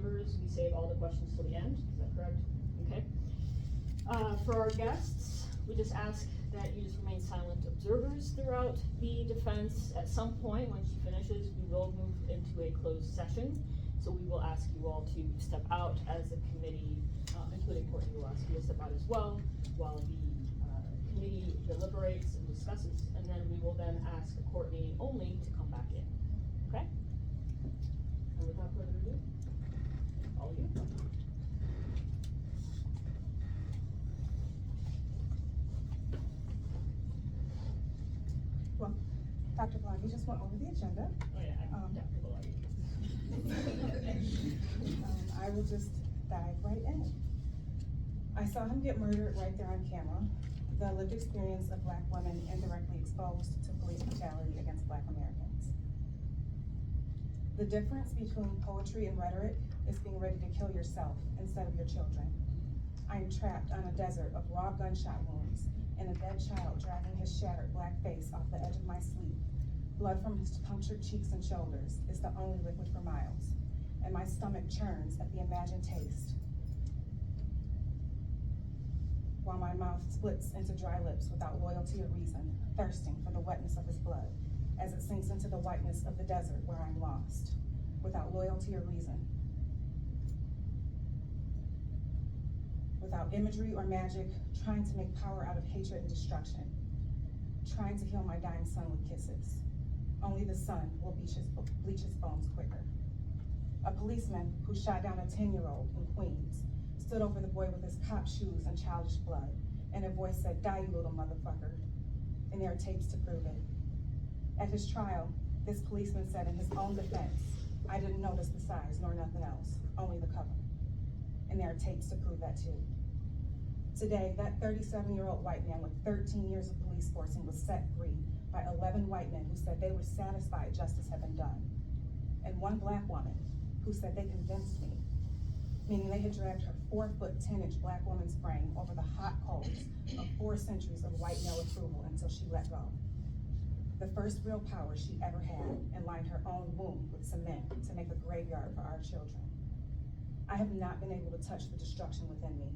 members, we save all the questions till the end. Is that correct? Okay. For our guests, we just ask that you just remain silent observers throughout the defense. At some point, when she finishes, we will move into a closed session. So we will ask you all to step out as a committee, including Courtney will ask you to step out as well, while the committee deliberates and discusses, and then we will then ask Courtney only to come back in. Okay? And without further ado, all of you. Well, Dr. Blanc, you just went over the agenda. Oh yeah, I'm Dr. Blanc. I will just dive right in. I saw him get murdered right there on camera. The lived experience of Black women indirectly exposed to police brutality against Black Americans. The difference between poetry and rhetoric is being ready to kill yourself instead of your children. I am trapped on a desert of raw gunshot wounds and a dead child dragging his shattered Black face off the edge of my sleep. Blood from his punctured cheeks and shoulders is the only liquid for miles, and my stomach churns at the imagined taste, while my mouth splits into dry lips without loyalty or reason, thirsting for the wetness of his blood, as it sinks into the whiteness of the desert where I'm lost, without loyalty or reason, without imagery or magic, trying to make power out of hatred and destruction, trying to heal my dying son with kisses. Only the sun will bleach his bones quicker. A policeman who shot down a 10-year-old in Queens stood over the boy with his cop shoes and childish blood, and a voice said, "Die, you little motherfucker," and there are tapes to prove it. At his trial, this policeman said in his own defense, "I didn't notice the size nor nothing else, only the cover." And there are tapes to prove that too. Today, that 37-year-old white man with 13 years of police forcing was set free by 11 white men who said they were satisfied justice had been done, and one Black woman who said they convinced me, meaning they had dragged her 4-foot 10-inch Black woman's brain over the hot coals of 4 centuries of white male approval until she let go. The first real power she ever had, and lined her own womb with cement to make a graveyard for our children. I have not been able to touch the destruction within me,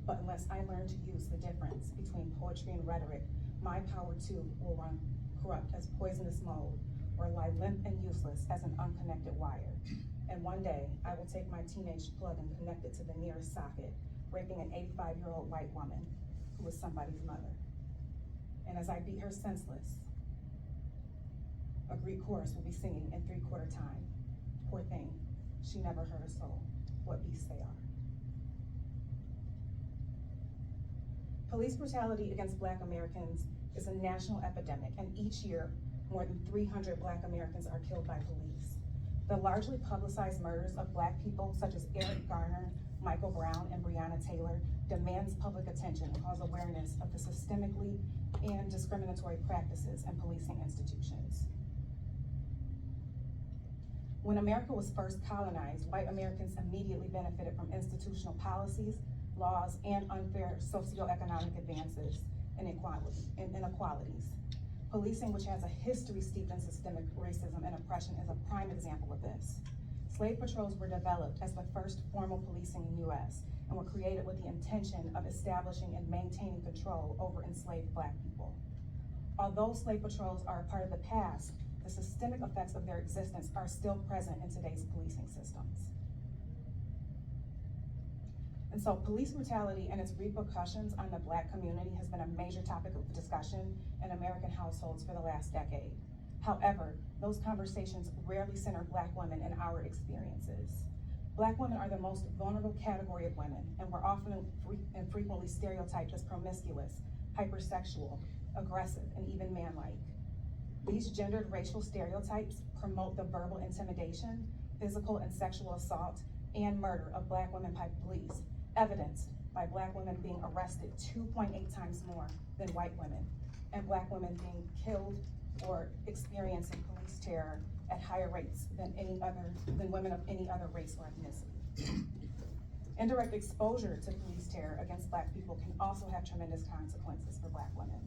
but unless I learn to use the difference between poetry and rhetoric, my power too will run corrupt as poisonous mold, or lie limp and useless as an unconnected wire. And one day, I will take my teenage plug and connect it to the nearest socket, raping an 85-year-old white woman who was somebody's mother. And as I beat her senseless, a Greek chorus will be singing in 3/4 time. Poor thing, she never heard a soul. What beasts they are. Police brutality against Black Americans is a national epidemic, and each year, more than 300 Black Americans are killed by police. The largely publicized murders of Black people, such as Eric Garner, Michael Brown, and Breonna Taylor, demands public attention and cause awareness of the systemically and discriminatory practices in policing institutions. When America was first colonized, white Americans immediately benefited from institutional policies, laws, and unfair socioeconomic advances and inequalities. Policing, which has a history steeped in systemic racism and oppression, is a prime example of this. Slave patrols were developed as the first formal policing in the US and were created with the intention of establishing and maintaining control over enslaved Black people. Although slave patrols are a part of the past, the systemic effects of their existence are still present in today's policing systems. And so police brutality and its repercussions on the Black community has been a major topic of discussion in American households for the last decade. However, those conversations rarely center Black women in our experiences. Black women are the most vulnerable category of women, and we're often and frequently stereotyped as promiscuous, hypersexual, aggressive, and even man-like. These gendered racial stereotypes promote the verbal intimidation, physical and sexual assault, and murder of Black women by police, evidenced by Black women being arrested 2.8 times more than white women, and Black women being killed or experiencing police terror at higher rates than women of any other race or ethnicity. Indirect exposure to police terror against Black people can also have tremendous consequences for Black women.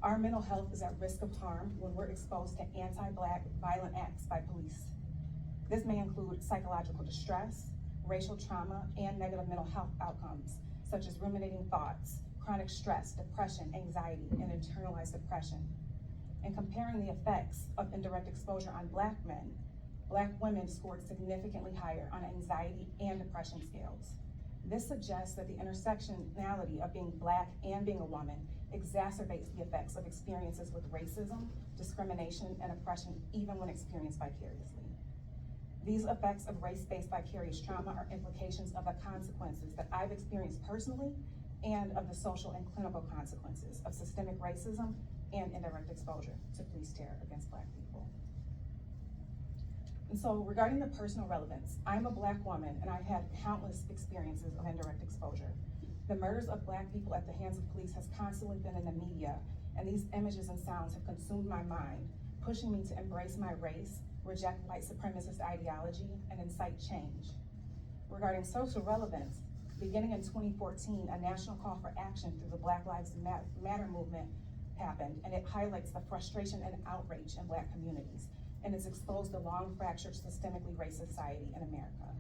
Our mental health is at risk of harm when we're exposed to anti-Black violent acts by police. This may include psychological distress, racial trauma, and negative mental health outcomes, such as ruminating thoughts, chronic stress, depression, anxiety, and internalized depression. In comparing the effects of indirect exposure on Black men, Black women scored significantly higher on anxiety and depression scales. This suggests that the intersectionality of being Black and being a woman exacerbates the effects of experiences with racism, discrimination, and oppression, even when experienced vicariously. These effects of race-based vicarious trauma are implications of the consequences that I've experienced personally and of the social and clinical consequences of systemic racism and indirect exposure to police terror against Black people. And so regarding the personal relevance, I'm a Black woman and I've had countless experiences of indirect exposure. The murders of Black people at the hands of police has constantly been in the media, and these images and sounds have consumed my mind, pushing me to embrace my race, reject white supremacist ideology, and incite change. Regarding social relevance, beginning in 2014, a national call for action through the Black Lives Matter movement happened, and it highlights the frustration and outrage in Black communities, and it's exposed the long fractured systemically racist society in America.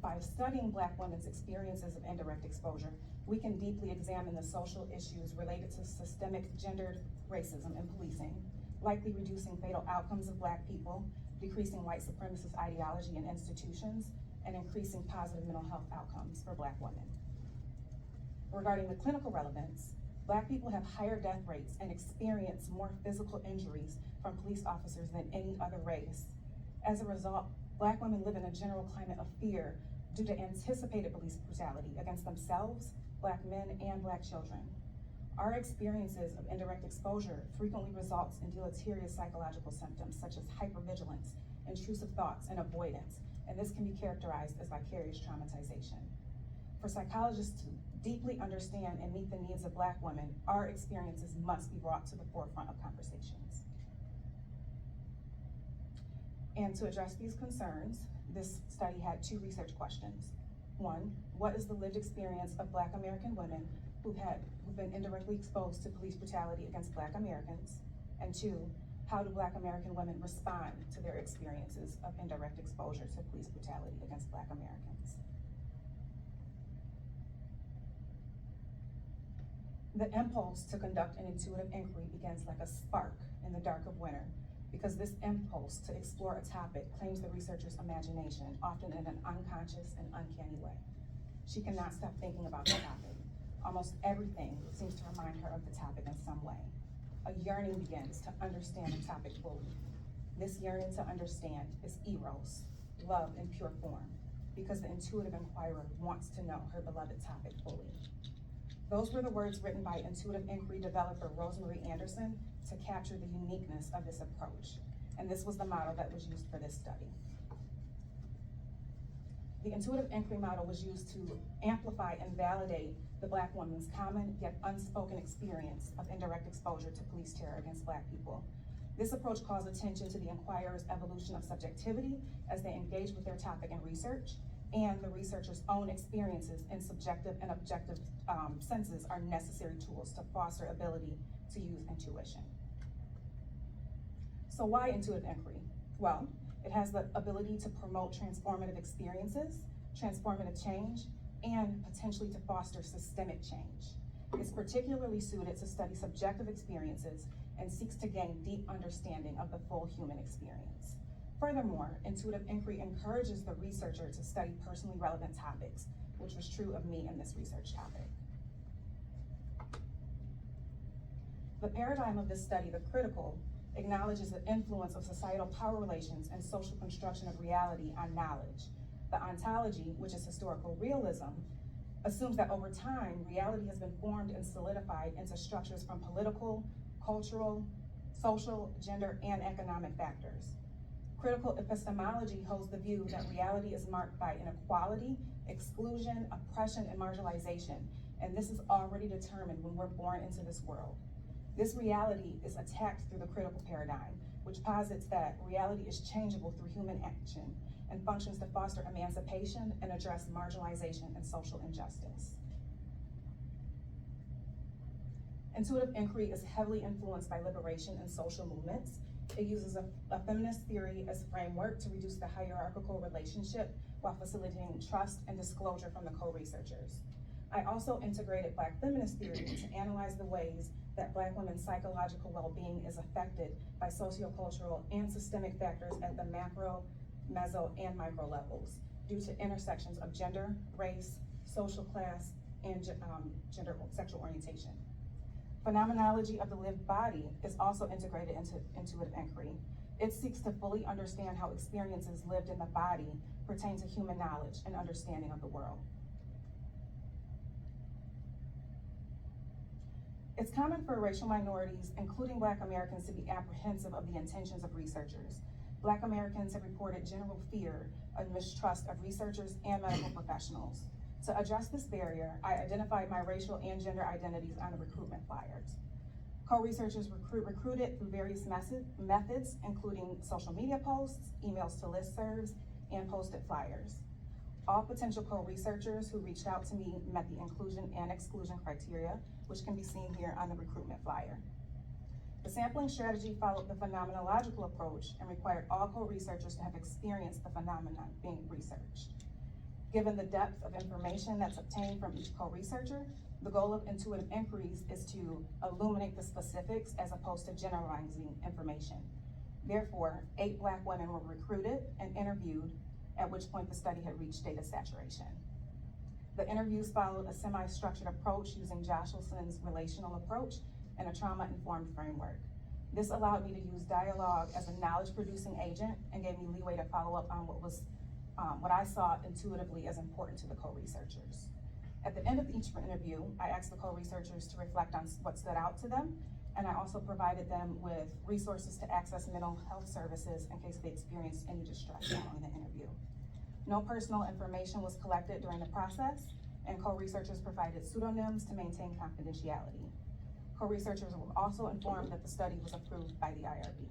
By studying Black women's experiences of indirect exposure, we can deeply examine the social issues related to systemic gendered racism in policing, likely reducing fatal outcomes of Black people, decreasing white supremacist ideology in institutions, and increasing positive mental health outcomes for Black women. Regarding the clinical relevance, Black people have higher death rates and experience more physical injuries from police officers than any other race. As a result, Black women live in a general climate of fear due to anticipated police brutality against themselves, Black men, and Black children. Our experiences of indirect exposure frequently results in deleterious psychological symptoms such as hypervigilance, intrusive thoughts, and avoidance, and this can be characterized as vicarious traumatization. For psychologists to deeply understand and meet the needs of Black women, our experiences must be brought to the forefront of conversations. And to address these concerns, this study had two research questions. One, what is the lived experience of Black American women who've been indirectly exposed to police brutality against Black Americans? And two, how do Black American women respond to their experiences of indirect exposure to police brutality against Black Americans? The impulse to conduct an intuitive inquiry begins like a spark in the dark of winter, because this impulse to explore a topic claims the researcher's imagination, often in an unconscious and uncanny way. She cannot stop thinking about the topic. Almost everything seems to remind her of the topic in some way. A yearning begins to understand the topic fully. This yearning to understand is eros, love in pure form, because the intuitive inquirer wants to know her beloved topic fully. Those were the words written by intuitive inquiry developer Rosemary Anderson to capture the uniqueness of this approach. And this was the model that was used for this study. The intuitive inquiry model was used to amplify and validate the Black woman's common yet unspoken experience of indirect exposure to police terror against Black people. This approach calls attention to the inquirer's evolution of subjectivity as they engage with their topic in research, and the researcher's own experiences in subjective and objective senses are necessary tools to foster ability to use intuition. So why intuitive inquiry? Well, it has the ability to promote transformative experiences, transformative change, and potentially to foster systemic change. It's particularly suited to study subjective experiences and seeks to gain deep understanding of the full human experience. Furthermore, intuitive inquiry encourages the researcher to study personally relevant topics, which was true of me in this research topic. The paradigm of this study, the critical, acknowledges the influence of societal power relations and social construction of reality on knowledge. The ontology, which is historical realism, assumes that over time, reality has been formed and solidified into structures from political, cultural, social, gender, and economic factors. Critical epistemology holds the view that reality is marked by inequality, exclusion, oppression, and marginalization, and this is already determined when we're born into this world. This reality is attacked through the critical paradigm, which posits that reality is changeable through human action and functions to foster emancipation and address marginalization and social injustice. Intuitive inquiry is heavily influenced by liberation and social movements. It uses a feminist theory as a framework to reduce the hierarchical relationship while facilitating trust and disclosure from the co-researchers. I also integrated Black feminist theory to analyze the ways that Black women's psychological well-being is affected by sociocultural and systemic factors at the macro, meso, and micro levels due to intersections of gender, race, social class, and gender sexual orientation. Phenomenology of the lived body is also integrated into intuitive inquiry. It seeks to fully understand how experiences lived in the body pertain to human knowledge and understanding of the world. It's common for racial minorities, including Black Americans, to be apprehensive of the intentions of researchers. Black Americans have reported general fear and mistrust of researchers and medical professionals. To address this barrier, I identified my racial and gender identities on the recruitment flyers. Co-researchers recruited through various methods, including social media posts, emails to listservs, and posted flyers. All potential co-researchers who reached out to me met the inclusion and exclusion criteria, which can be seen here on the recruitment flyer. The sampling strategy followed the phenomenological approach and required all co-researchers to have experienced the phenomenon being researched. Given the depth of information that's obtained from each co-researcher, the goal of intuitive inquiries is to illuminate the specifics as opposed to generalizing information. Therefore, 8 Black women were recruited and interviewed, at which point the study had reached data saturation. The interviews followed a semi-structured approach using Joshlson's relational approach and a trauma-informed framework. This allowed me to use dialogue as a knowledge-producing agent and gave me leeway to follow up on what I saw intuitively as important to the co-researchers. At the end of each interview, I asked the co-researchers to reflect on what stood out to them, and I also provided them with resources to access mental health services in case they experienced any distress following the interview. No personal information was collected during the process, and co-researchers provided pseudonyms to maintain confidentiality. Co-researchers were also informed that the study was approved by the IRB.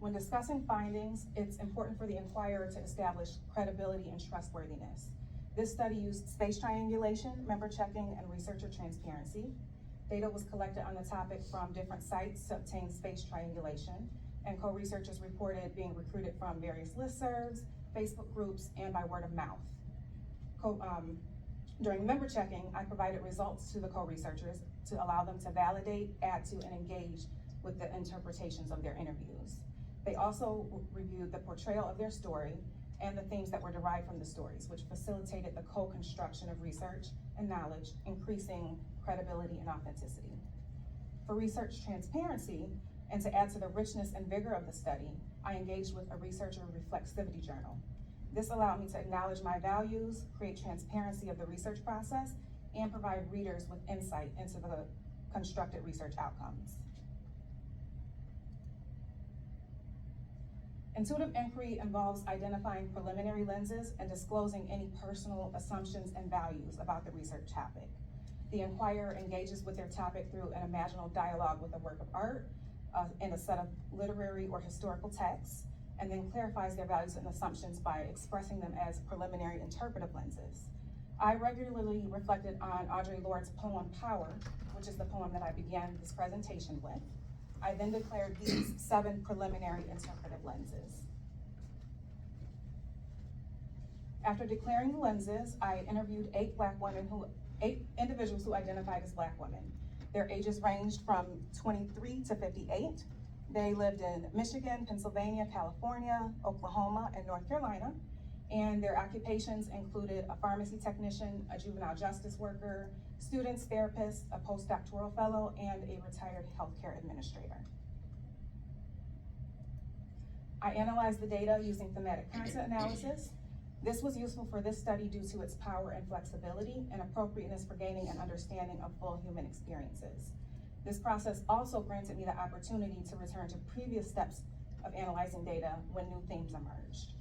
When discussing findings, it's important for the inquirer to establish credibility and trustworthiness. This study used space triangulation, member checking, and researcher transparency. Data was collected on the topic from different sites to obtain space triangulation, and co-researchers reported being recruited from various listservs, Facebook groups, and by word of mouth. During member checking, I provided results to the co-researchers to allow them to validate, add to, and engage with the interpretations of their interviews. They also reviewed the portrayal of their story and the themes that were derived from the stories, which facilitated the co-construction of research and knowledge, increasing credibility and authenticity. For research transparency, and to add to the richness and vigor of the study, I engaged with a researcher reflexivity journal. This allowed me to acknowledge my values, create transparency of the research process, and provide readers with insight into the constructed research outcomes. Intuitive inquiry involves identifying preliminary lenses and disclosing any personal assumptions and values about the research topic. The inquirer engages with their topic through an imaginal dialogue with a work of art and a set of literary or historical texts, and then clarifies their values and assumptions by expressing them as preliminary interpretive lenses. I regularly reflected on Audre Lorde's poem, Power, which is the poem that I began this presentation with. I then declared these 7 preliminary interpretive lenses. After declaring the lenses, I interviewed 8 individuals who identified as Black women. Their ages ranged from 23 to 58. They lived in Michigan, Pennsylvania, California, Oklahoma, and North Carolina. And their occupations included a pharmacy technician, a juvenile justice worker, students, therapists, a postdoctoral fellow, and a retired healthcare administrator. I analyzed the data using thematic content analysis. This was useful for this study due to its power and flexibility and appropriateness for gaining an understanding of full human experiences. This process also granted me the opportunity to return to previous steps of analyzing data when new themes emerged.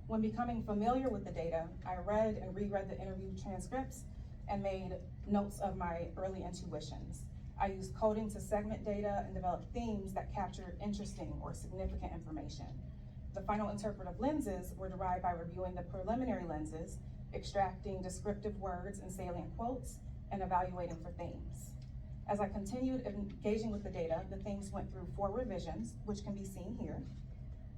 When becoming familiar with the data, I read and reread the interview transcripts and made notes of my early intuitions. I used coding to segment data and develop themes that captured interesting or significant information. The final interpretive lenses were derived by reviewing the preliminary lenses, extracting descriptive words and salient quotes, and evaluating for themes. As I continued engaging with the data, the themes went through 4 revisions, which can be seen here.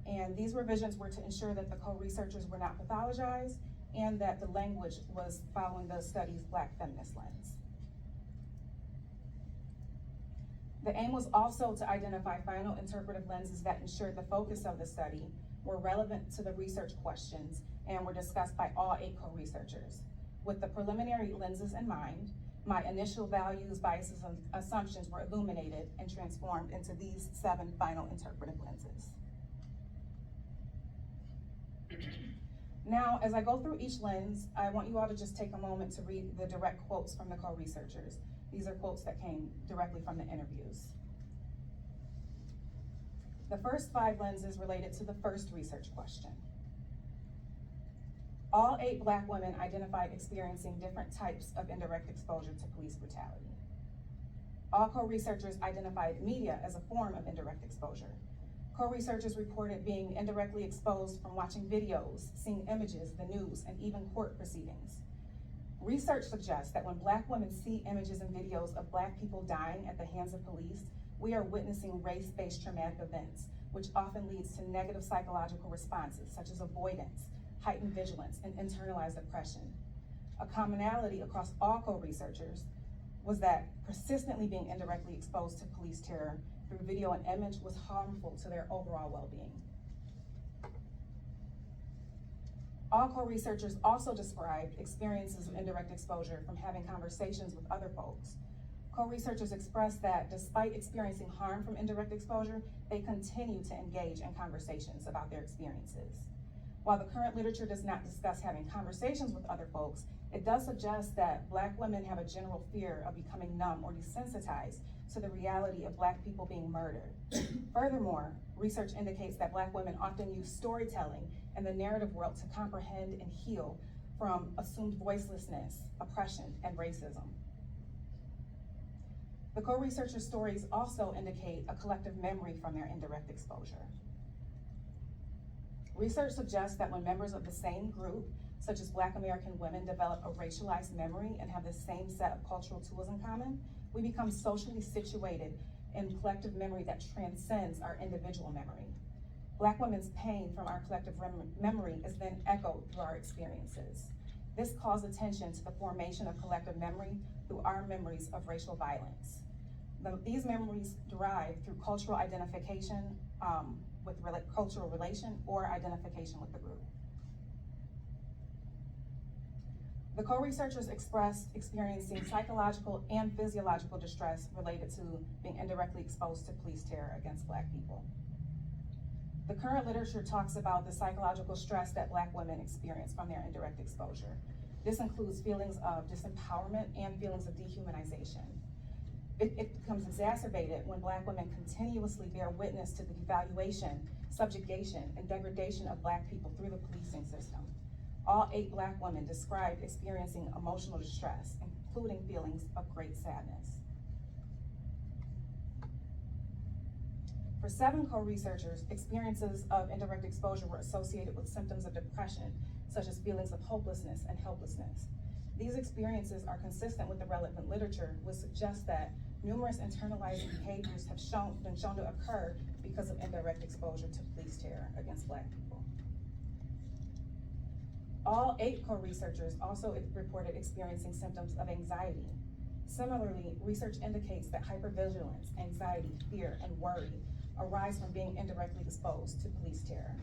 And these revisions were to ensure that the co-researchers were not pathologized and that the language was following the study's Black feminist lens. The aim was also to identify final interpretive lenses that ensured the focus of the study were relevant to the research questions and were discussed by all 8 co-researchers. With the preliminary lenses in mind, my initial values, biases, and assumptions were illuminated and transformed into these 7 final interpretive lenses. Now, as I go through each lens, I want you all to just take a moment to read the direct quotes from the co-researchers. These are quotes that came directly from the interviews. The first 5 lenses related to the first research question. All 8 Black women identified experiencing different types of indirect exposure to police brutality. All co-researchers identified media as a form of indirect exposure. Co-researchers reported being indirectly exposed from watching videos, seeing images, the news, and even court proceedings. Research suggests that when Black women see images and videos of Black people dying at the hands of police, we are witnessing race-based traumatic events, which often leads to negative psychological responses such as avoidance, heightened vigilance, and internalized oppression. A commonality across all co-researchers was that persistently being indirectly exposed to police terror through video and image was harmful to their overall well-being. All co-researchers also described experiences of indirect exposure from having conversations with other folks. Co-researchers expressed that despite experiencing harm from indirect exposure, they continue to engage in conversations about their experiences. While the current literature does not discuss having conversations with other folks, it does suggest that Black women have a general fear of becoming numb or desensitized to the reality of Black people being murdered. Furthermore, research indicates that Black women often use storytelling and the narrative world to comprehend and heal from assumed voicelessness, oppression, and racism. The co-researcher stories also indicate a collective memory from their indirect exposure. Research suggests that when members of the same group, such as Black American women, develop a racialized memory and have the same set of cultural tools in common, we become socially situated in collective memory that transcends our individual memory. Black women's pain from our collective memory is then echoed through our experiences. This calls attention to the formation of collective memory through our memories of racial violence. These memories derive through cultural identification with cultural relation or identification with the group. The co-researchers expressed experiencing psychological and physiological distress related to being indirectly exposed to police terror against Black people. The current literature talks about the psychological stress that Black women experience from their indirect exposure. This includes feelings of disempowerment and feelings of dehumanization. It becomes exacerbated when Black women continuously bear witness to the devaluation, subjugation, and degradation of Black people through the policing system. All 8 Black women described experiencing emotional distress, including feelings of great sadness. For 7 co-researchers, experiences of indirect exposure were associated with symptoms of depression, such as feelings of hopelessness and helplessness. These experiences are consistent with the relevant literature, which suggests that numerous internalized behaviors have been shown to occur because of indirect exposure to police terror against Black people. All 8 co-researchers also reported experiencing symptoms of anxiety. Similarly, research indicates that hypervigilance, anxiety, fear, and worry arise from being indirectly exposed to police terror.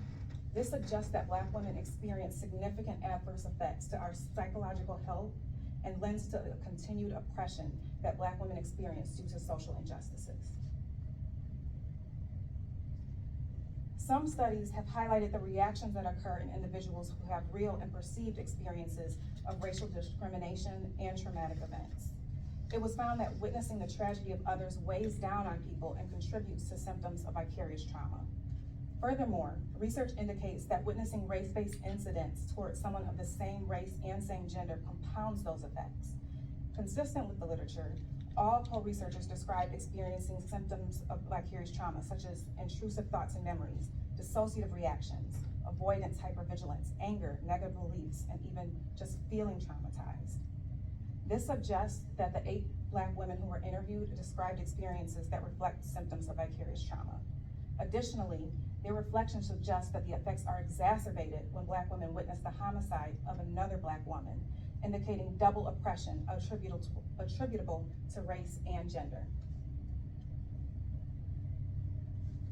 This suggests that Black women experience significant adverse effects to our psychological health and lends to a continued oppression that Black women experience due to social injustices. Some studies have highlighted the reactions that occur in individuals who have real and perceived experiences of racial discrimination and traumatic events. It was found that witnessing the tragedy of others weighs down on people and contributes to symptoms of vicarious trauma. Furthermore, research indicates that witnessing race-based incidents towards someone of the same race and same gender compounds those effects. Consistent with the literature, all co-researchers described experiencing symptoms of vicarious trauma, such as intrusive thoughts and memories, dissociative reactions, avoidance, hypervigilance, anger, negative beliefs, and even just feeling traumatized. This suggests that the 8 Black women who were interviewed described experiences that reflect symptoms of vicarious trauma. Additionally, their reflections suggest that the effects are exacerbated when Black women witness the homicide of another Black woman, indicating double oppression attributable to race and gender.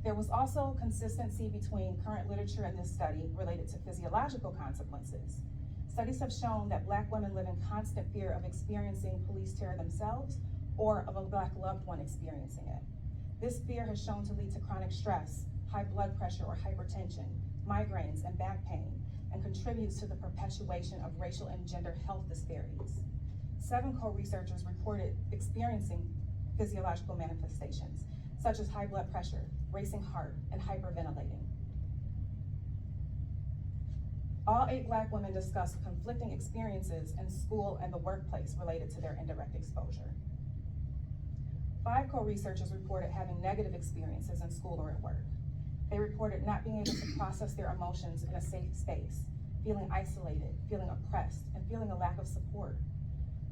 There was also consistency between current literature in this study related to physiological consequences. Studies have shown that Black women live in constant fear of experiencing police terror themselves or of a Black loved one experiencing it. This fear has shown to lead to chronic stress, high blood pressure or hypertension, migraines, and back pain, and contributes to the perpetuation of racial and gender health disparities. 7 co-researchers reported experiencing physiological manifestations, such as high blood pressure, racing heart, and hyperventilating. All 8 Black women discussed conflicting experiences in school and the workplace related to their indirect exposure. 5 co-researchers reported having negative experiences in school or at work. They reported not being able to process their emotions in a safe space, feeling isolated, feeling oppressed, and feeling a lack of support.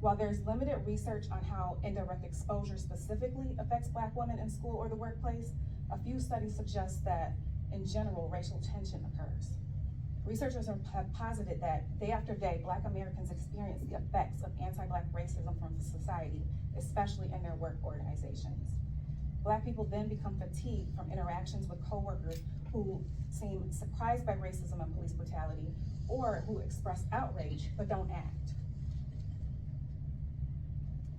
While there's limited research on how indirect exposure specifically affects Black women in school or the workplace, a few studies suggest that, in general, racial tension occurs. Researchers have posited that day after day, Black Americans experience the effects of anti-Black racism from society, especially in their work organizations. Black people then become fatigued from interactions with coworkers who seem surprised by racism and police brutality, or who express outrage but don't act.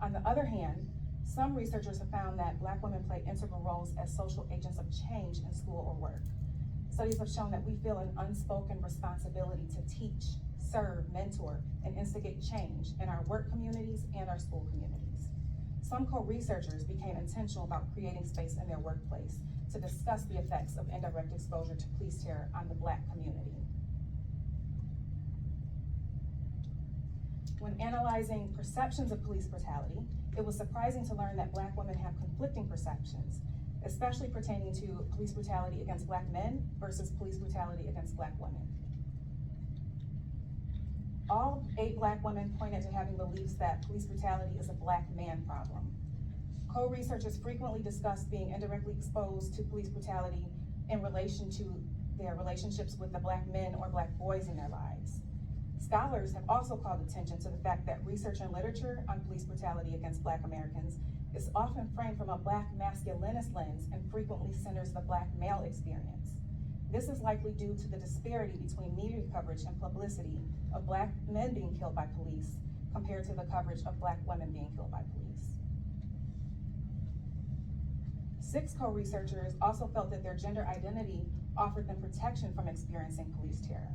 On the other hand, some researchers have found that Black women play integral roles as social agents of change in school or work. Studies have shown that we feel an unspoken responsibility to teach, serve, mentor, and instigate change in our work communities and our school communities. Some co-researchers became intentional about creating space in their workplace to discuss the effects of indirect exposure to police terror on the Black community. When analyzing perceptions of police brutality, it was surprising to learn that Black women have conflicting perceptions, especially pertaining to police brutality against Black men versus police brutality against Black women. All 8 Black women pointed to having beliefs that police brutality is a Black man problem. Co-researchers frequently discussed being indirectly exposed to police brutality in relation to their relationships with the Black men or Black boys in their lives. Scholars have also called attention to the fact that research and literature on police brutality against Black Americans is often framed from a Black masculinist lens and frequently centers the Black male experience. This is likely due to the disparity between media coverage and publicity of Black men being killed by police compared to the coverage of Black women being killed by police. 6 co-researchers also felt that their gender identity offered them protection from experiencing police terror.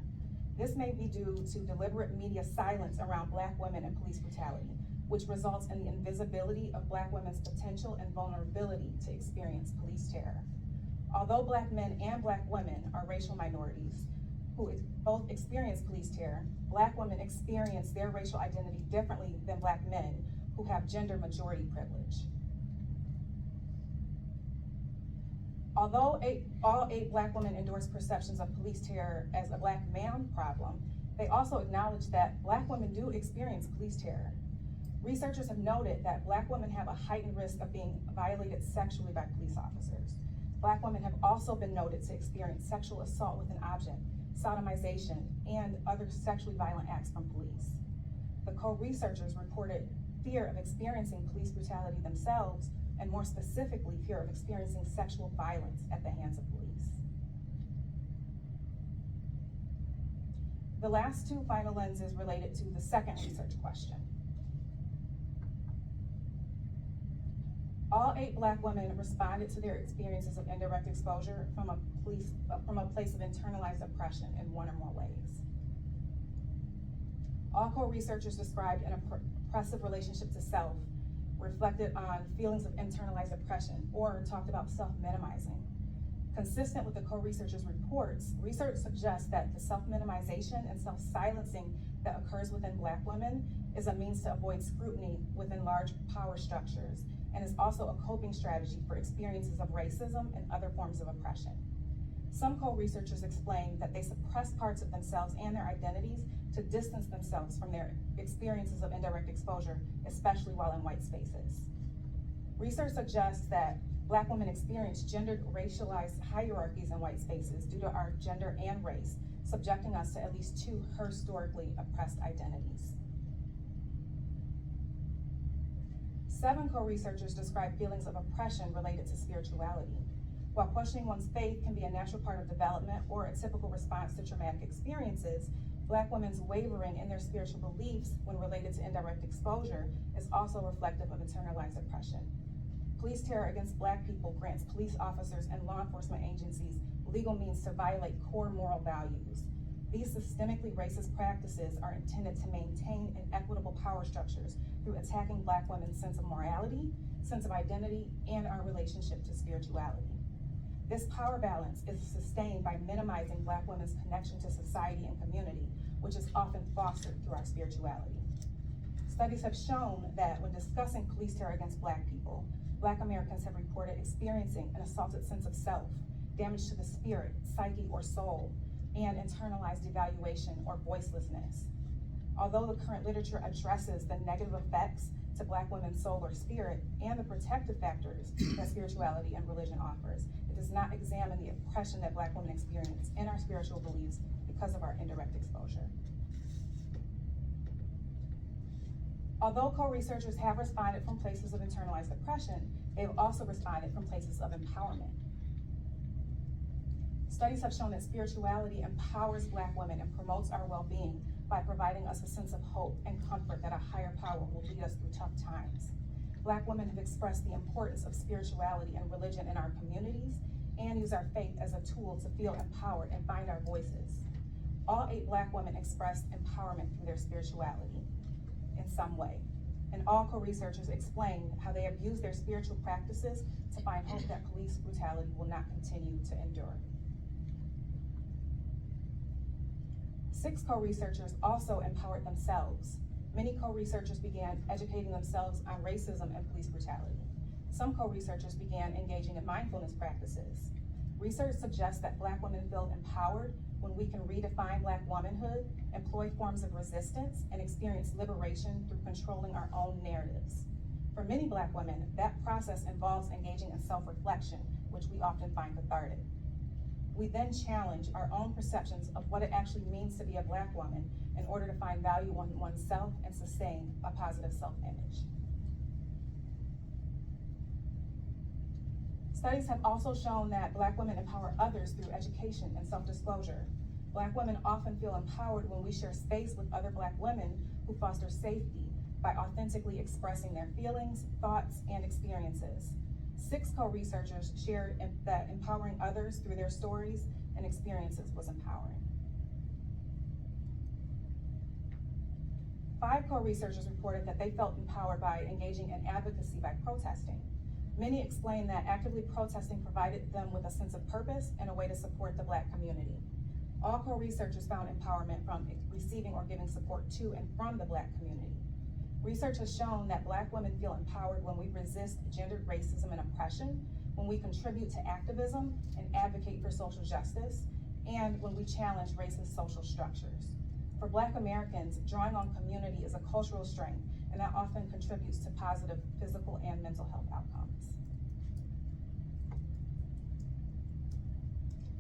This may be due to deliberate media silence around Black women and police brutality, which results in the invisibility of Black women's potential and vulnerability to experience police terror. Although Black men and Black women are racial minorities who both experience police terror, Black women experience their racial identity differently than Black men who have gender majority privilege. Although all 8 Black women endorse perceptions of police terror as a Black man problem, they also acknowledge that Black women do experience police terror. Researchers have noted that Black women have a heightened risk of being violated sexually by police officers. Black women have also been noted to experience sexual assault with an object, sodomization, and other sexually violent acts from police. The co-researchers reported fear of experiencing police brutality themselves, and more specifically, fear of experiencing sexual violence at the hands of police. The last 2 final lenses related to the second research question. All 8 Black women responded to their experiences of indirect exposure from a place of internalized oppression in one or more ways. All co-researchers described an oppressive relationship to self, reflected on feelings of internalized oppression, or talked about self-minimizing. Consistent with the co-researchers' reports, research suggests that the self-minimization and self-silencing that occurs within Black women is a means to avoid scrutiny within large power structures, and is also a coping strategy for experiences of racism and other forms of oppression. Some co-researchers explained that they suppress parts of themselves and their identities to distance themselves from their experiences of indirect exposure, especially while in white spaces. Research suggests that Black women experience gendered racialized hierarchies in white spaces due to our gender and race, subjecting us to at least two historically oppressed identities. 7 co-researchers describe feelings of oppression related to spirituality. While questioning one's faith can be a natural part of development or a typical response to traumatic experiences, Black women's wavering in their spiritual beliefs when related to indirect exposure is also reflective of internalized oppression. Police terror against Black people grants police officers and law enforcement agencies legal means to violate core moral values. These systemically racist practices are intended to maintain inequitable power structures through attacking Black women's sense of morality, sense of identity, and our relationship to spirituality. This power balance is sustained by minimizing Black women's connection to society and community, which is often fostered through our spirituality. Studies have shown that when discussing police terror against Black people, Black Americans have reported experiencing an assaulted sense of self, damage to the spirit, psyche, or soul, and internalized devaluation or voicelessness. Although the current literature addresses the negative effects to Black women's soul or spirit and the protective factors that spirituality and religion offers, it does not examine the oppression that Black women experience in our spiritual beliefs because of our indirect exposure. Although co-researchers have responded from places of internalized oppression, they have also responded from places of empowerment. Studies have shown that spirituality empowers Black women and promotes our well-being by providing us a sense of hope and comfort that a higher power will lead us through tough times. Black women have expressed the importance of spirituality and religion in our communities and use our faith as a tool to feel empowered and find our voices. All 8 Black women expressed empowerment through their spirituality in some way. And all co-researchers explained how they have used their spiritual practices to find hope that police brutality will not continue to endure. 6 co-researchers also empowered themselves. Many co-researchers began educating themselves on racism and police brutality. Some co-researchers began engaging in mindfulness practices. Research suggests that Black women feel empowered when we can redefine Black womanhood, employ forms of resistance, and experience liberation through controlling our own narratives. For many Black women, that process involves engaging in self-reflection, which we often find cathartic. We then challenge our own perceptions of what it actually means to be a Black woman in order to find value in oneself and sustain a positive self-image. Studies have also shown that Black women empower others through education and self-disclosure. Black women often feel empowered when we share space with other Black women who foster safety by authentically expressing their feelings, thoughts, and experiences. 6 co-researchers shared that empowering others through their stories and experiences was empowering. 5 co-researchers reported that they felt empowered by engaging in advocacy by protesting. Many explained that actively protesting provided them with a sense of purpose and a way to support the Black community. All co-researchers found empowerment from receiving or giving support to and from the Black community. Research has shown that Black women feel empowered when we resist gendered racism and oppression, when we contribute to activism and advocate for social justice, and when we challenge racist social structures. For Black Americans, drawing on community is a cultural strength, and that often contributes to positive physical and mental health outcomes.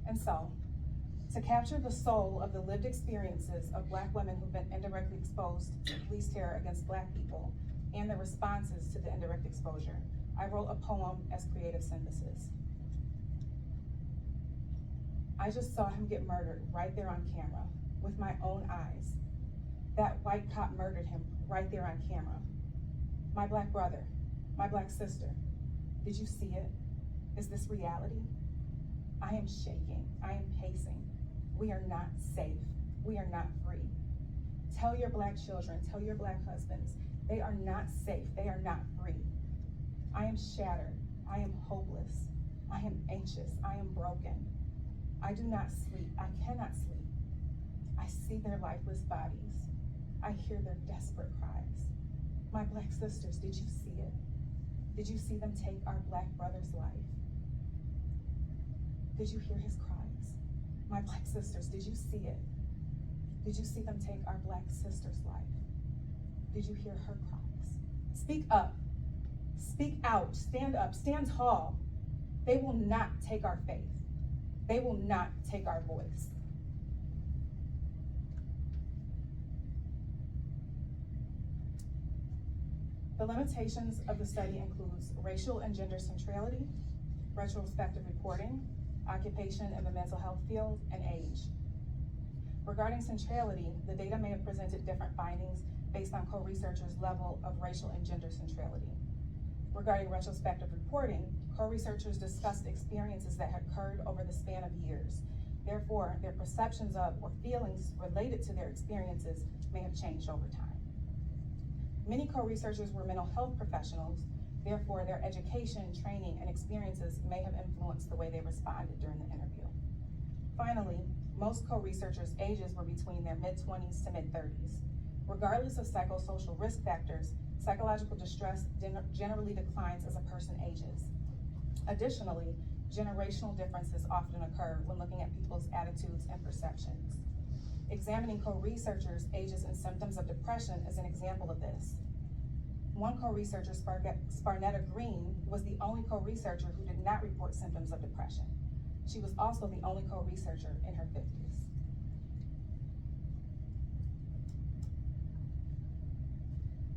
And so, to capture the soul of the lived experiences of Black women who've been indirectly exposed to police terror against Black people and the responses to the indirect exposure, I wrote a poem as creative synthesis. I just saw him get murdered right there on camera with my own eyes. That white cop murdered him right there on camera. My Black brother, my Black sister, did you see it? Is this reality? I am shaking, I am pacing. We are not safe, we are not free. Tell your Black children, tell your Black husbands, they are not safe, they are not free. I am shattered, I am hopeless, I am anxious, I am broken. I do not sleep, I cannot sleep. I see their lifeless bodies. I hear their desperate cries. My Black sisters, did you see it? Did you see them take our Black brother's life? Did you hear his cries? My Black sisters, did you see it? Did you see them take our Black sister's life? Did you hear her cries? Speak up, speak out, stand up, stand tall. They will not take our faith. They will not take our voice. The limitations of the study includes racial and gender centrality, retrospective reporting, occupation in the mental health field, and age. Regarding centrality, the data may have presented different findings based on co-researchers' level of racial and gender centrality. Regarding retrospective reporting, co-researchers discussed experiences that had occurred over the span of years. Therefore, their perceptions of or feelings related to their experiences may have changed over time. Many co-researchers were mental health professionals, therefore their education, training, and experiences may have influenced the way they responded during the interview. Finally, most co-researchers' ages were between their mid-20s to mid-30s. Regardless of psychosocial risk factors, psychological distress generally declines as a person ages. Additionally, generational differences often occur when looking at people's attitudes and perceptions. Examining co-researchers' ages and symptoms of depression is an example of this. One co-researcher, Sparnetta Green, was the only co-researcher who did not report symptoms of depression. She was also the only co-researcher in her 50s.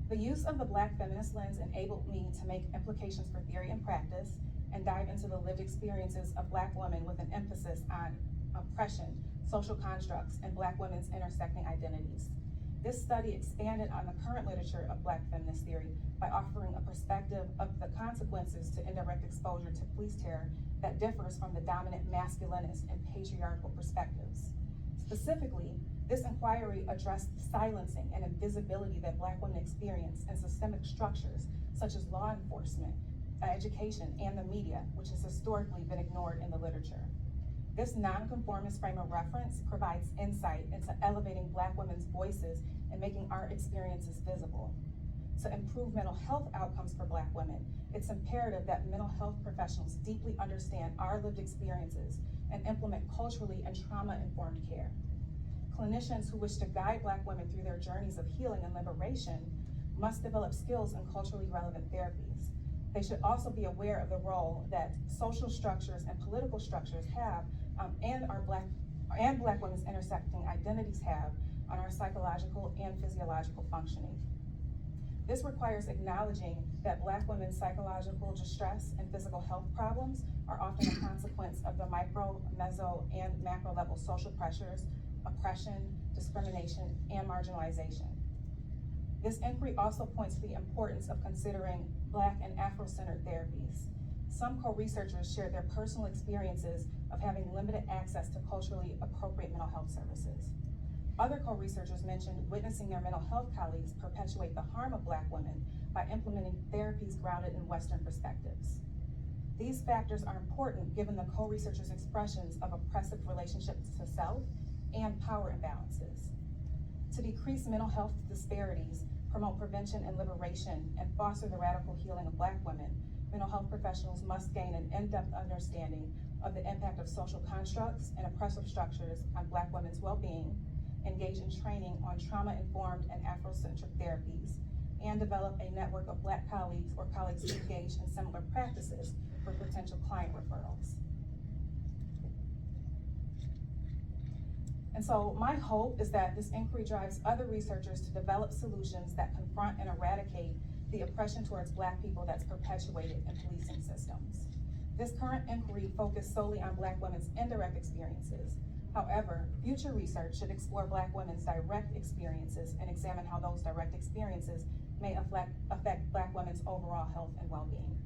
The use of the Black feminist lens enabled me to make implications for theory and practice and dive into the lived experiences of Black women with an emphasis on oppression, social constructs, and Black women's intersecting identities. This study expanded on the current literature of Black feminist theory by offering a perspective of the consequences to indirect exposure to police terror that differs from the dominant masculinist and patriarchal perspectives. Specifically, this inquiry addressed the silencing and invisibility that Black women experience in systemic structures such as law enforcement, education, and the media, which has historically been ignored in the literature. This nonconformist frame of reference provides insight into elevating Black women's voices and making our experiences visible. To improve mental health outcomes for Black women, it's imperative that mental health professionals deeply understand our lived experiences and implement culturally and trauma-informed care. Clinicians who wish to guide Black women through their journeys of healing and liberation must develop skills in culturally relevant therapies. They should also be aware of the role that social structures and political structures have and Black women's intersecting identities have on our psychological and physiological functioning. This requires acknowledging that Black women's psychological distress and physical health problems are often a consequence of the micro, meso, and macro level social pressures, oppression, discrimination, and marginalization. This inquiry also points to the importance of considering Black and Afro-centered therapies. Some co-researchers shared their personal experiences of having limited access to culturally appropriate mental health services. Other co-researchers mentioned witnessing their mental health colleagues perpetuate the harm of Black women by implementing therapies grounded in Western perspectives. These factors are important given the co-researchers' expressions of oppressive relationships to self and power imbalances. To decrease mental health disparities, promote prevention and liberation, and foster the radical healing of Black women, mental health professionals must gain an in-depth understanding of the impact of social constructs and oppressive structures on Black women's well-being, engage in training on trauma-informed and Afrocentric therapies, and develop a network of Black colleagues or colleagues who engage in similar practices for potential client referrals. And so my hope is that this inquiry drives other researchers to develop solutions that confront and eradicate the oppression towards Black people that's perpetuated in policing systems. This current inquiry focused solely on Black women's indirect experiences. However, future research should explore Black women's direct experiences and examine how those direct experiences may affect Black women's overall health and well-being.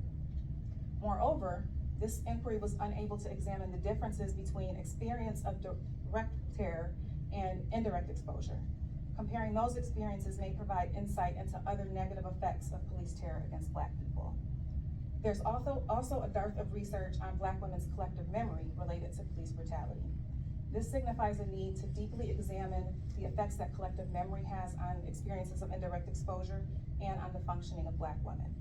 Moreover, this inquiry was unable to examine the differences between experience of direct terror and indirect exposure. Comparing those experiences may provide insight into other negative effects of police terror against Black people. There's also a dearth of research on Black women's collective memory related to police brutality. This signifies a need to deeply examine the effects that collective memory has on experiences of indirect exposure and on the functioning of Black women.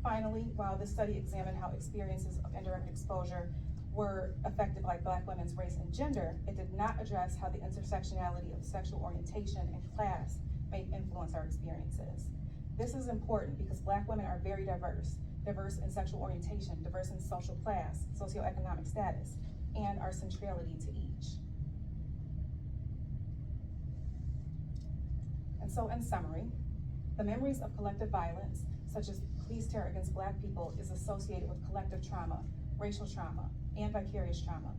Finally, while this study examined how experiences of indirect exposure were affected by Black women's race and gender, it did not address how the intersectionality of sexual orientation and class may influence our experiences. This is important because Black women are very diverse in sexual orientation, diverse in social class, socioeconomic status, and our centrality to each. And so in summary, the memories of collective violence, such as police terror against Black people, is associated with collective trauma, racial trauma, and vicarious trauma.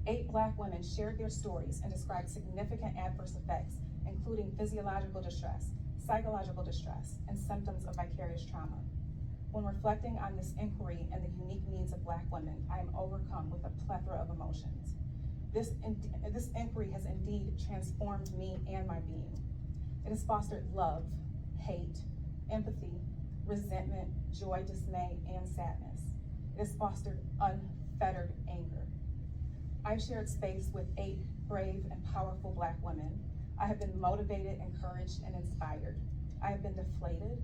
8 Black women shared their stories and described significant adverse effects, including physiological distress, psychological distress, and symptoms of vicarious trauma. When reflecting on this inquiry and the unique needs of Black women, I am overcome with a plethora of emotions. This inquiry has indeed transformed me and my being. It has fostered love, hate, empathy, resentment, joy, dismay, and sadness. It has fostered unfettered anger. I've shared space with 8 brave and powerful Black women. I have been motivated, encouraged, and inspired. I have been deflated,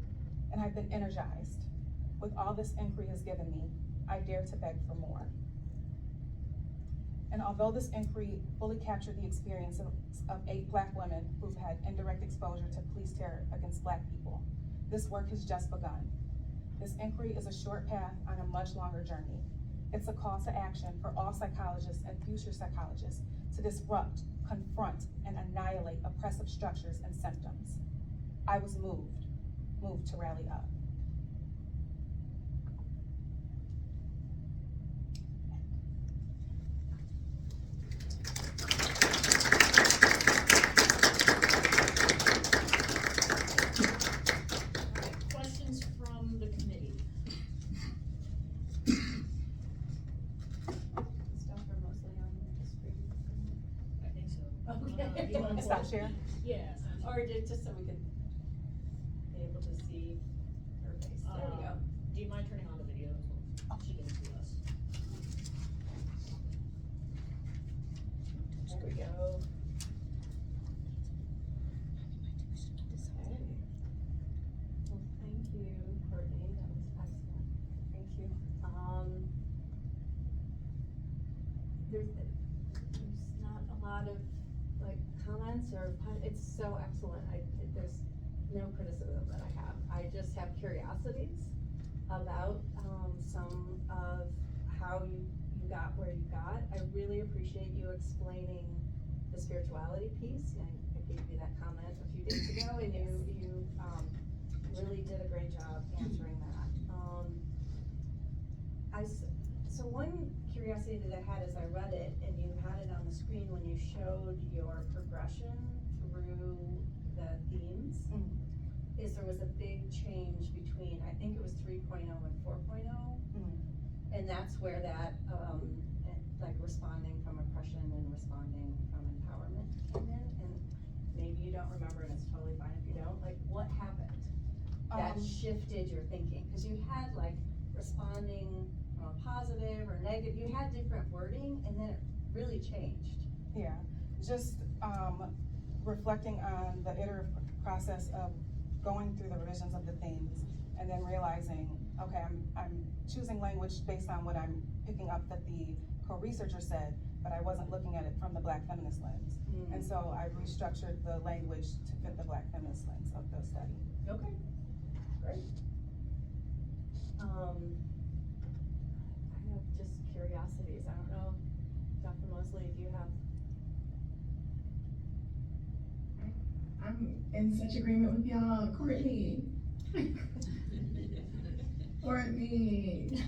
and I've been energized. With all this inquiry has given me, I dare to beg for more. And although this inquiry fully captured the experience of 8 Black women who've had indirect exposure to police terror against Black people, this work has just begun. This inquiry is a short path on a much longer journey. It's a call to action for all psychologists and future psychologists to disrupt, confront, and annihilate oppressive structures and symptoms. I was moved to rally up. Questions from the committee? Is Dr. Mosley on the screen? I think so. Okay. You want to Stop share? Yeah. Or just so we could be able to see her face. There we go. Do you mind turning on the video so she can see us? There we go. Okay. Well, thank you, Courtney. That was excellent. Thank you. There's not a lot of like comments it's so excellent. There's no criticism that I have. I just have curiosities about some of how you got where you got. I really appreciate you explaining the spirituality piece. I gave you that comment a few days ago, and you really did a great job answering that. So one curiosity that I had as I read it, and you had it on the screen when you showed your progression through the themes, is there was a big change between, I think it was 3.0 and 4.0, and that's where that, like responding from oppression and responding from empowerment came in, and maybe you don't remember, and it's totally fine if you don't, like what happened that shifted your thinking? Because you had like responding from a positive or negative, you had different wording, and then it really changed. Yeah, just reflecting on the iterative process of going through the revisions of the themes and then realizing, okay, I'm choosing language based on what I'm picking up that the co-researcher said, but I wasn't looking at it from the Black feminist lens. And so I restructured the language to fit the Black feminist lens of the study. Okay, great. I have just curiosities. I don't know, Dr. Mosley, if you have. I'm in such agreement with y'all. Courtney. Courtney.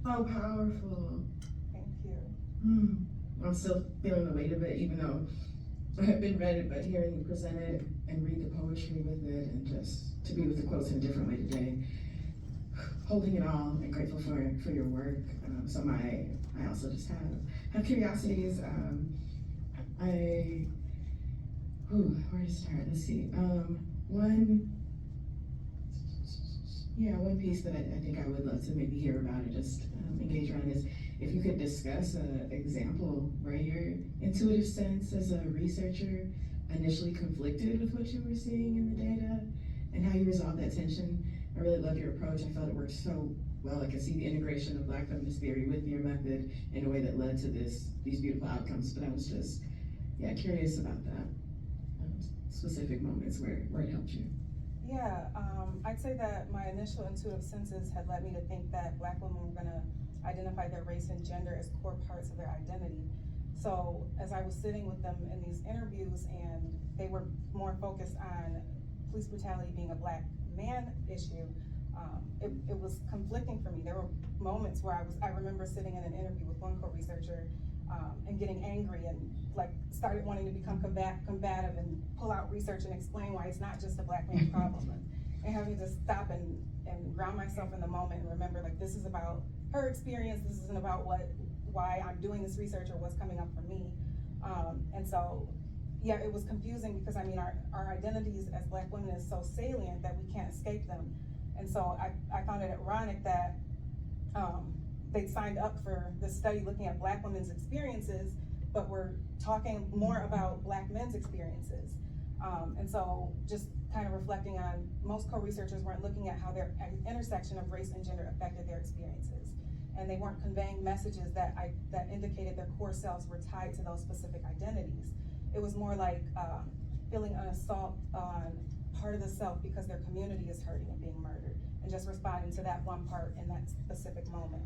So powerful. Thank you. I'm still feeling the weight of it, even though I have been read it, but hearing you present it and read the poetry with it, and just to be with the quotes in a different way today, holding it all, and grateful for your work. I also just have curiosities. Where to start? Let's see. One piece that I think I would love to maybe hear about or just engage around is if you could discuss an example where your intuitive sense as a researcher initially conflicted with what you were seeing in the data and how you resolved that tension. I really love your approach. I felt it worked so well, I can see the integration of Black feminist theory with your method in a way that led to these beautiful outcomes. But I was just, curious about that, specific moments where it helped you. Yeah, I'd say that my initial intuitive senses had led me to think that Black women were gonna identify their race and gender as core parts of their identity. So as I was sitting with them in these interviews and they were more focused on police brutality being a Black man issue, it was conflicting for me. There were moments where I remember sitting in an interview with one co-researcher and getting angry and like started wanting to become combative and pull out research and explain why it's not just a Black man problem, and having to stop and ground myself in the moment and remember, like, this is about her experience, this isn't about why I'm doing this research or what's coming up for me. And so, yeah, it was confusing because I mean, our identities as Black women is so salient that we can't escape them. And so I found it ironic that they signed up for this study looking at Black women's experiences, but we're talking more about Black men's experiences. And so just kind of reflecting on, most co-researchers weren't looking at how their intersection of race and gender affected their experiences. And they weren't conveying messages that indicated their core selves were tied to those specific identities. It was more like feeling an assault on part of the self because their community is hurting and being murdered, and just responding to that one part in that specific moment.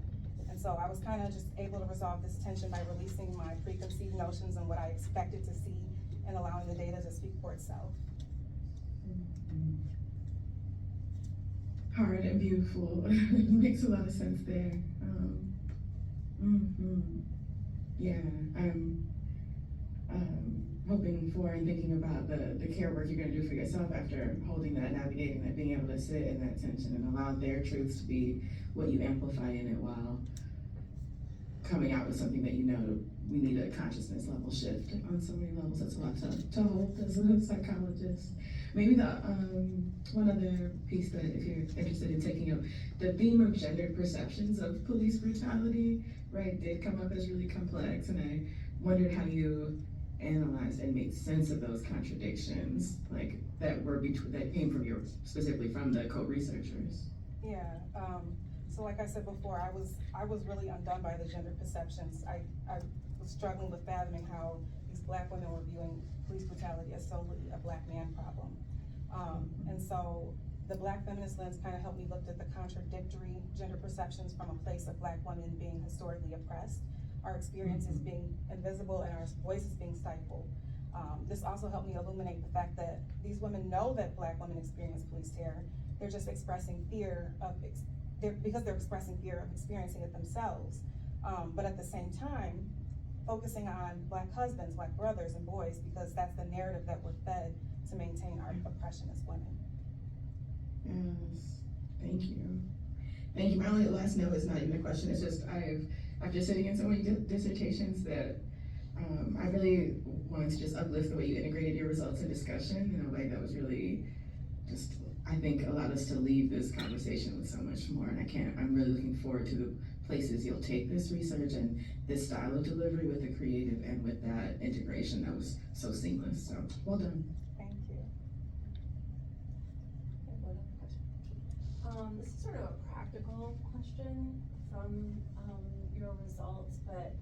And so I was kind of just able to resolve this tension by releasing my preconceived notions and what I expected to see and allowing the data to speak for itself. Hard and beautiful. Makes a lot of sense there. Yeah, I'm hoping for and thinking about the care work you're going to do for yourself after holding that, navigating that, being able to sit in that tension and allow their truths to be what you amplify in it while coming out with something that you know we need a consciousness level shift on so many levels. That's a lot to hold as a psychologist. Maybe the one other piece that, if you're interested in taking up, the theme of gendered perceptions of police brutality, right, did come up as really complex, and I wondered how you analyzed and made sense of those contradictions, like that came from specifically from the co-researchers. Yeah. So like I said before, I was really undone by the gender perceptions. I was struggling with fathoming how these Black women were viewing police brutality as solely a Black man problem. And so the Black feminist lens kind of helped me look at the contradictory gender perceptions from a place of Black women being historically oppressed, our experiences being invisible, and our voices being stifled. This also helped me illuminate the fact that these women know that Black women experience police terror. They're just expressing fear because they're expressing fear of experiencing it themselves. But at the same time, focusing on Black husbands, Black brothers and boys, because that's the narrative that we're fed to maintain our oppression as women. Yes, thank you. Thank you. My only last note is not even a question, it's just after sitting in so many dissertations that I really wanted to just uplift the way you integrated your results and discussion in a way that was really just, I think, allowed us to leave this conversation with so much more. And I'm really looking forward to the places you'll take this research and this style of delivery with the creative and with that integration that was so seamless. So, well done. Thank you. This is sort of a practical question from your results, but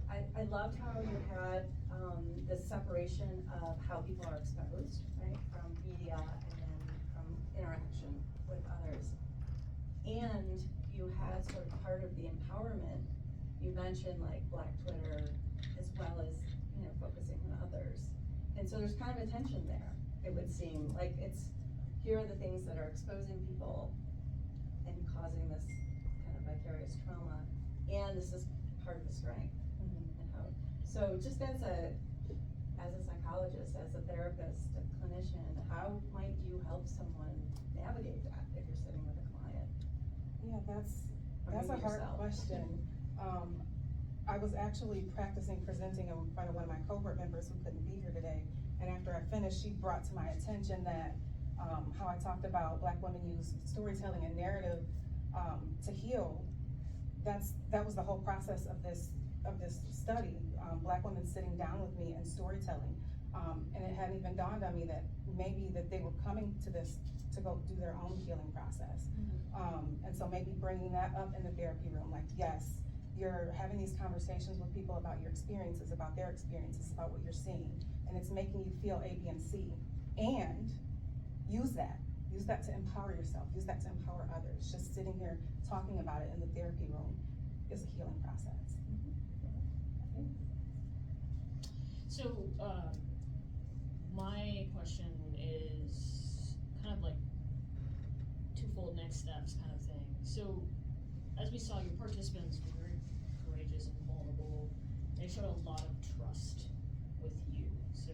I loved how you had the separation of how people are exposed, right, from media and then from interaction with others. And you had sort of part of the empowerment, you mentioned like Black Twitter, as well as, you know, focusing on others. And so there's kind of a tension there, it would seem. Like here are the things that are exposing people and causing this kind of vicarious trauma, and this is part of the strength. And how, so just as a psychologist, as a therapist, a clinician, how might you help someone navigate that if you're sitting with a client? Yeah, that's a hard yourself. question. I was actually practicing presenting in front of one of my cohort members who couldn't be here today, and after I finished, she brought to my attention that how I talked about Black women use storytelling and narrative to heal. That was the whole process of this study. Black women sitting down with me and storytelling And it hadn't even dawned on me that maybe that they were coming to this to go do their own healing process. And so maybe bringing that up in the therapy room, like, yes, you're having these conversations with people about your experiences, about their experiences, about what you're seeing, and it's making you feel A, B, and C. And use that to empower yourself, use that to empower others. Just sitting here talking about it in the therapy room is a healing process. So, my question is kind of like twofold next steps kind of thing. So, as we saw, your participants were very courageous and vulnerable. They showed a lot of trust with you. So,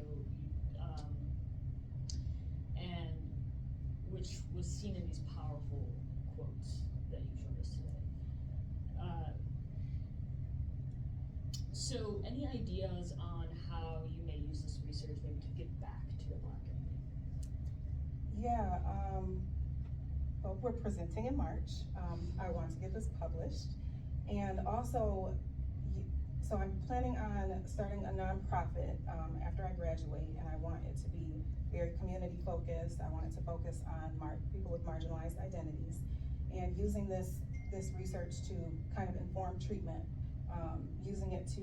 and which was seen in these powerful quotes that you showed us today. So, any ideas on how you may use this research maybe to give back to the Black community? Yeah, well, we're presenting in March. I want to get this published. And also, so I'm planning on starting a nonprofit after I graduate, and I want it to be very community focused. I want it to focus on people with marginalized identities, and using this research to kind of inform treatment, using it to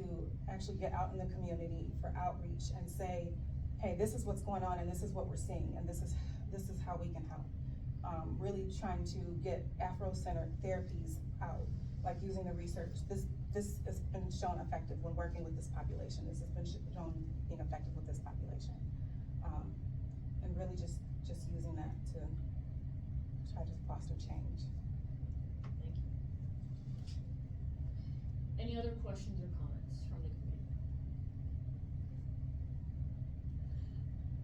actually get out in the community for outreach and say, hey, this is what's going on, and this is what we're seeing, and this is how we can help. Really trying to get Afro-centered therapies out, like using the research. This has been shown effective when working with this population. This has been shown being effective with this population. And really just using that to try to foster change. Thank you. Any other questions or comments from the community?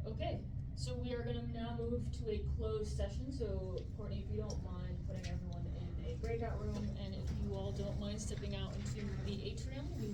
Okay, so we are gonna now move to a closed session. So Courtney, if you don't mind putting everyone in a breakout room, and if you all don't mind stepping out into the atrium, we